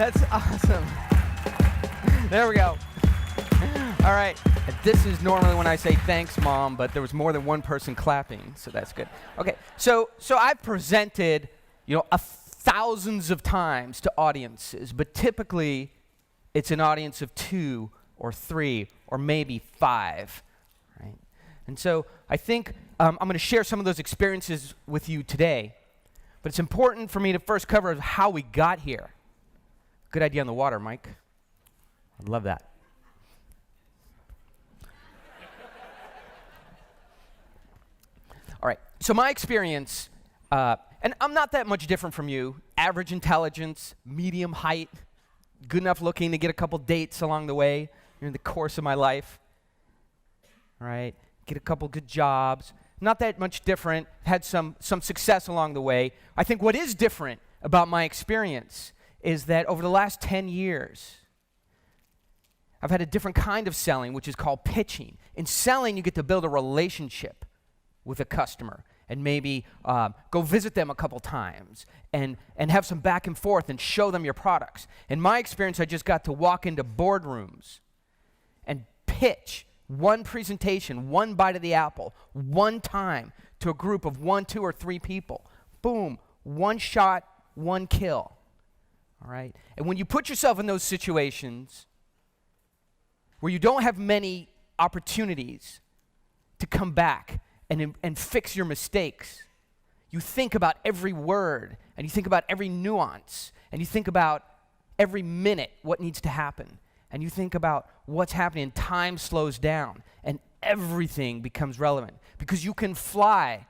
That's awesome. There we go. All right. This is normally when I say thanks, Mom, but there was more than one person clapping, so that's good. Okay. So I've presented, thousands of times to audiences, but typically it's an audience of 2 or 3 or maybe 5, right? And so I think I'm going to share some of those experiences with you today, but it's important for me to first cover how we got here. Good idea on the water, Mike. I love that. All right, so my experience, and I'm not that much different from you, average intelligence, medium height, good enough looking to get a couple dates along the way in the course of my life, all right, get a couple good jobs, not that much different, had some success along the way. I think what is different about my experience is that over the last 10 years, I've had a different kind of selling, which is called pitching. In selling, you get to build a relationship with a customer and maybe go visit them a couple times and have some back and forth and show them your products. In my experience, I just got to walk into boardrooms and pitch one presentation, one bite of the apple, one time to a group of 1, 2, or 3 people. Boom, one shot, one kill. All right? And when you put yourself in those situations where you don't have many opportunities to come back and fix your mistakes, you think about every word, and you think about every nuance, and you think about every minute what needs to happen, and you think about what's happening, and time slows down, and everything becomes relevant. Because you can fly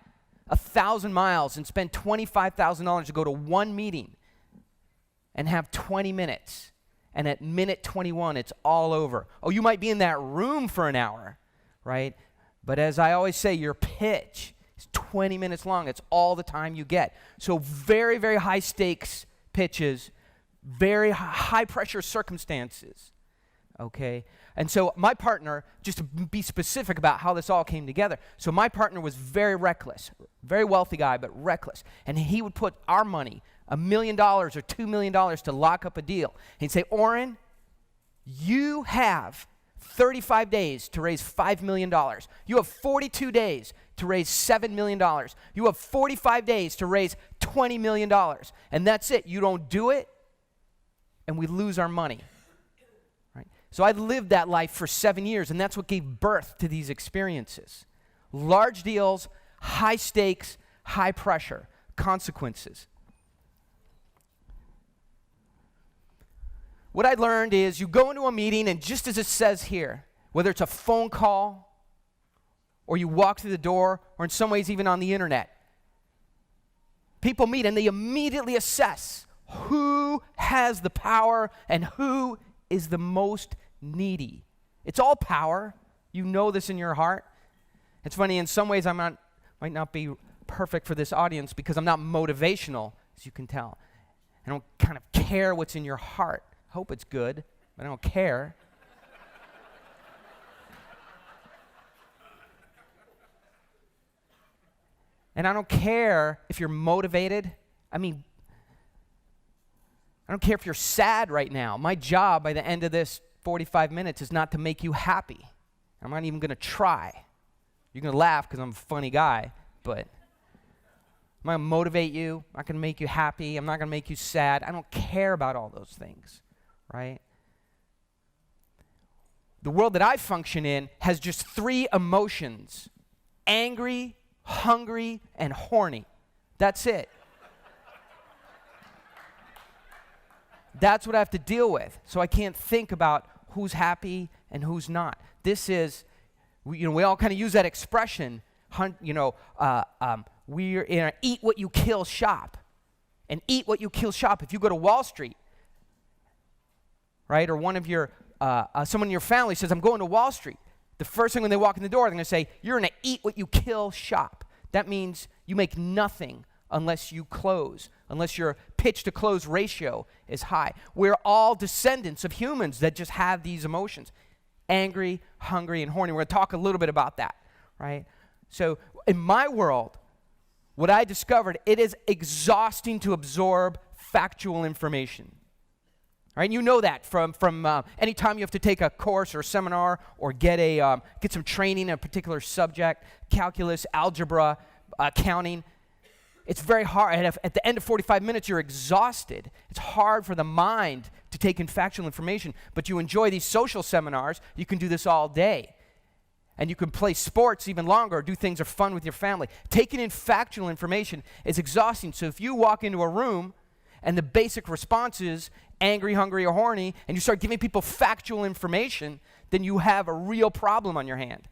1,000 miles and spend $25,000 to go to one meeting and have 20 minutes, and at minute 21, it's all over. Oh, you might be in that room for an hour, right? But as I always say, your pitch is 20 minutes long. It's all the time you get. So very, very high stakes pitches, very high pressure circumstances, okay? And so my partner, just to be specific about how this all came together, so my partner was very reckless, very wealthy guy, but reckless. And he would put our money, $1 million or $2 million to lock up a deal. And he'd say, Oren, you have 35 days to raise $5 million. You have 42 days to raise $7 million. You have 45 days to raise $20 million. And that's it. You don't do it, and we lose our money. Right? So I lived that life for 7 years, and that's what gave birth to these experiences. Large deals, high stakes, high pressure, consequences. What I learned is you go into a meeting, and just as it says here, whether it's a phone call or you walk through the door or in some ways even on the internet, people meet and they immediately assess who has the power and who is the most needy. It's all power. You know this in your heart. It's funny, in some ways might not be perfect for this audience because I'm not motivational, as you can tell. I don't kind of care what's in your heart. Hope it's good, but I don't care. And I don't care if you're motivated. I don't care if you're sad right now. My job by the end of this 45 minutes is not to make you happy. I'm not even going to try. You're going to laugh because I'm a funny guy, but I'm not going to motivate you. I'm not going to make you happy. I'm not going to make you sad. I don't care about all those things. Right? The world that I function in has just 3 emotions: angry, hungry, and horny. That's it. That's what I have to deal with. So I can't think about who's happy and who's not. This is, we all kind of use that expression, we're in an eat what you kill shop. And eat what you kill shop. If you go to Wall Street, right, or one of your, someone in your family says, I'm going to Wall Street. The first thing when they walk in the door, they're going to say, you're in an eat what you kill shop. That means you make nothing unless you close, unless your pitch to close ratio is high. We're all descendants of humans that just have these emotions: angry, hungry, and horny. We're going to talk a little bit about that, right? So in my world, what I discovered, it is exhausting to absorb factual information. Right? You know that from any time you have to take a course or a seminar or get some training in a particular subject, calculus, algebra, accounting. It's very hard. At the end of 45 minutes, you're exhausted. It's hard for the mind to take in factual information, but you enjoy these social seminars. You can do this all day. And you can play sports even longer or do things that are fun with your family. Taking in factual information is exhausting. So if you walk into a room and the basic response is angry, hungry, or horny, and you start giving people factual information, then you have a real problem on your hand.